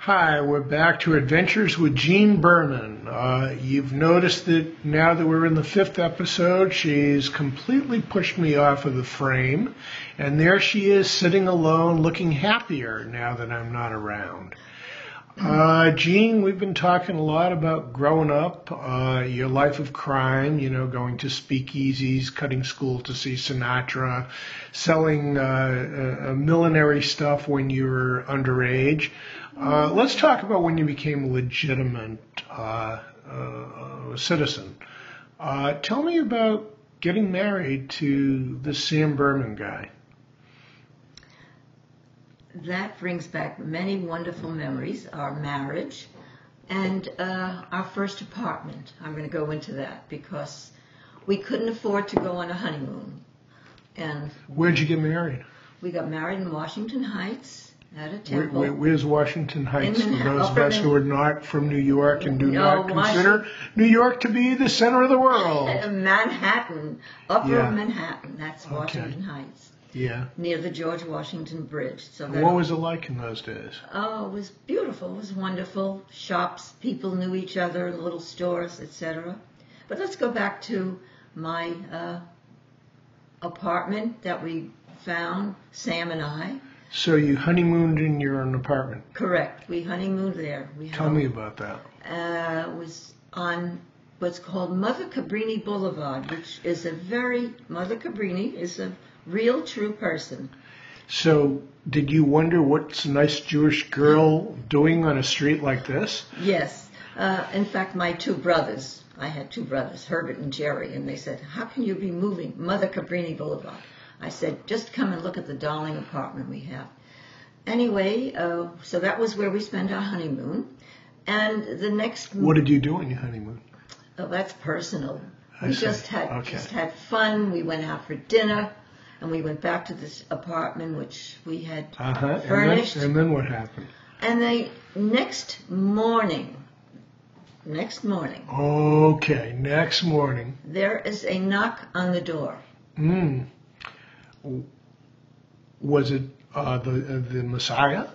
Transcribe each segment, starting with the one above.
Hi, we're back to Adventures with Jean Berman. You've noticed that now that we're in the 5th episode, she's completely pushed me off of the frame, and there she is sitting alone looking happier now that I'm not around. Jean, we've been talking a lot about growing up, your life of crime, going to speakeasies, cutting school to see Sinatra, selling millinery stuff when you were underage. Let's talk about when you became a legitimate citizen. Tell me about getting married to this Sam Berman guy. That brings back many wonderful memories, our marriage and our first apartment. I'm going to go into that because we couldn't afford to go on a honeymoon. And where'd you get married? We got married in Washington Heights at a temple. Where's Washington Heights for those of us who are not from New York and do not consider New York to be the center of the world? Manhattan, upper Manhattan, that's Washington Heights. Yeah. Near the George Washington Bridge. So what was it like in those days? Oh, it was beautiful. It was wonderful. Shops, people knew each other, little stores, etc. But let's go back to my apartment that we found, Sam and I. So you honeymooned in your own apartment? Correct. We honeymooned there. Tell me about that. It was on what's called Mother Cabrini Boulevard, which is Mother Cabrini is a real, true person. So, did you wonder what's a nice Jewish girl doing on a street like this? Yes. In fact, my two brothers, I had two brothers, Herbert and Jerry, and they said, how can you be moving Mother Cabrini Boulevard? I said, just come and look at the darling apartment we have. Anyway, so that was where we spent our honeymoon. And the next... What did you do on your honeymoon? Oh, that's personal. We just had fun. We went out for dinner. And we went back to this apartment which we had furnished. And then what happened? And next morning. Okay, next morning. There is a knock on the door. Was it the Messiah?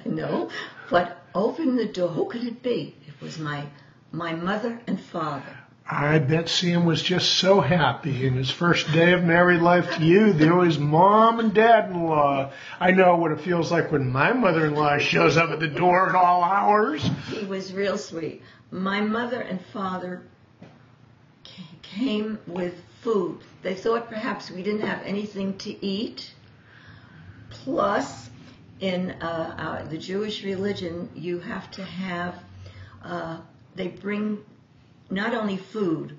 No, but opened the door. Who could it be? It was my mother and father. I bet Sam was just so happy in his first day of married life to you. There was mom and dad-in-law. I know what it feels like when my mother-in-law shows up at the door at all hours. He was real sweet. My mother and father came with food. They thought perhaps we didn't have anything to eat. Plus, in the Jewish religion, you have to have, they bring not only food,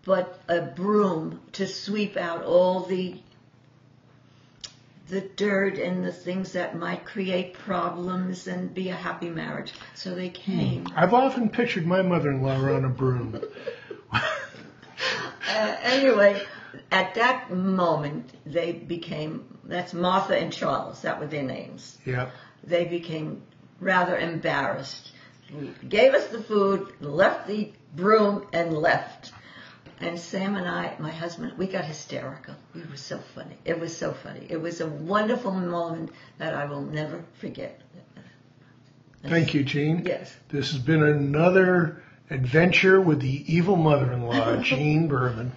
but a broom to sweep out all the dirt and the things that might create problems and be a happy marriage. So they came. I've often pictured my mother-in-law on a broom. Anyway, at that moment, they became, that's Martha and Charles, that were their names. Yeah. They became rather embarrassed. He gave us the food, left the broom, and left. And Sam and I, my husband, we got hysterical. We were so funny. It was so funny. It was a wonderful moment that I will never forget. Thank you, Jean. Yes. This has been another adventure with the evil mother-in-law, Jean Berman.